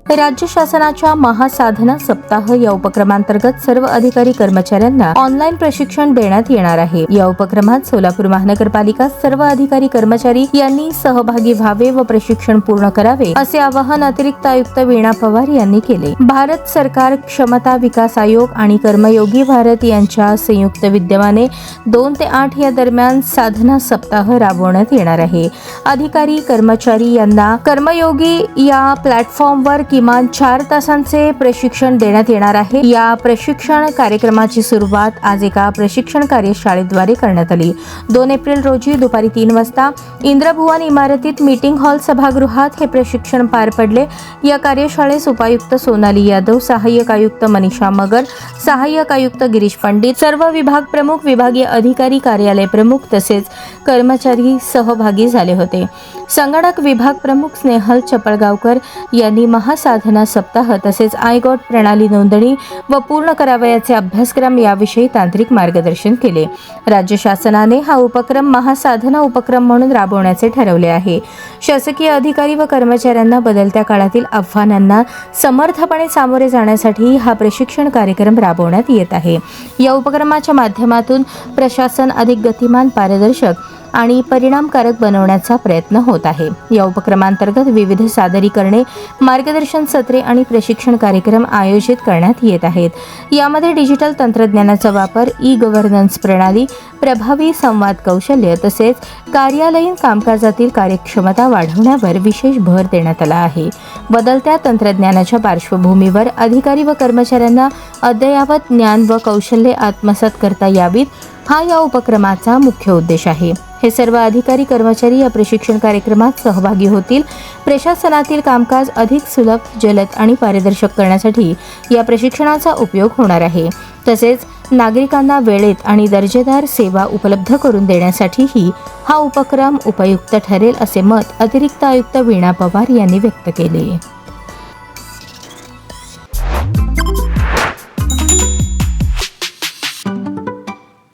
राज्य शासनाच्या महासाधना सप्ताह या उपक्रमांतर्गत सर्व अधिकारी कर्मचाऱ्यांना ऑनलाईन प्रशिक्षण देण्यात येणार आहे। या उपक्रमात सोलापूर महानगरपालिका सर्व अधिकारी कर्मचारी यांनी सहभागी व्हावे व प्रशिक्षण पूर्ण करावे असे आवाहन अतिरिक्त आयुक्त वीणा पवार यांनी केले। भारत सरकार क्षमता विकास आयोग आणि कर्मयोगी भारत यांच्या संयुक्त विद्यमाने 2 ते 8 या दरम्यान साधना सप्ताह राबवण्यात येणार आहे। अधिकारी कर्मचारी यांना कर्मयोगी या प्लॅटफॉर्मवर किमान 4 तासांचे प्रशिक्षण देण्यात येणार आहे। या प्रशिक्षण कार्यक्रमाची सुरुवात आज एका प्रशिक्षण कार्यशाळेद्वारे करण्यात आली। 2 एप्रिल रोजी दुपारी 3 वाजता इंद्रभुवन इमारतीत मीटिंग हॉल सभागृहात हे प्रशिक्षण पार पडले। या कार्यशाळेस उपायुक्त सोनाली यादव, सहाय्यक आयुक्त मनीषा मगर, सहाय्यक आयुक्त गिरीश पंडित, सर्व विभाग प्रमुख, विभागीय अधिकारी, कार्यालय प्रमुख तसेच कर्मचारी सहभागी झाले होते। संगणक विभाग प्रमुख स्नेहल चपळगावकर यांनी महासाधना सप्ताह तसेच आयगॉट प्रणाली नोंदणी व पूर्ण करावयाचे अभ्यासक्रम याविषयी तांत्रिक मार्गदर्शन केले। राज्य शासनाने हा उपक्रम महासाधना उपक्रम म्हणून राबवण्याचे ठरवले आहे। शासकीय अधिकारी व कर्मचाऱ्यांना बदलत्या काळातील आव्हानांना समर्थपणे सामोरे जाण्यासाठी हा प्रशिक्षण कार्यक्रम राबवण्यात येत आहे। या उपक्रमाच्या माध्यमातून प्रशासन अधिक गतिमान, पारदर्शक आणि परिणामकारक बनवण्याचा प्रयत्न होत आहे। या उपक्रमांतर्गत विविध सादरीकरणे, मार्गदर्शन सत्रे आणि प्रशिक्षण कार्यक्रम आयोजित करण्यात येत आहेत। यामध्ये डिजिटल तंत्रज्ञानाचा वापर, ई-गव्हर्नन्स प्रणाली, प्रभावी संवाद कौशल्य तसेच कार्यालयीन कामकाजातील कार्यक्षमता वाढवण्यावर विशेष भर देण्यात आला आहे। बदलत्या तंत्रज्ञानाच्या पार्श्वभूमीवर अधिकारी व कर्मचाऱ्यांना अद्ययावत ज्ञान व कौशल्ये आत्मसात करता यावीत, हा या उपक्रमाचा मुख्य उद्देश आहे। हे सर्व अधिकारी कर्मचारी या प्रशिक्षण कार्यक्रमात सहभागी होतील। प्रशासनातील कामकाज अधिक सुलभ, जलद आणि पारदर्शक करण्यासाठी या प्रशिक्षणाचा उपयोग होणार आहे। तसेच नागरिकांना वेळेत आणि दर्जेदार सेवा उपलब्ध करून देण्यासाठीही हा उपक्रम उपयुक्त ठरेल असे मत अतिरिक्त आयुक्त वीणा पवार यांनी व्यक्त केले।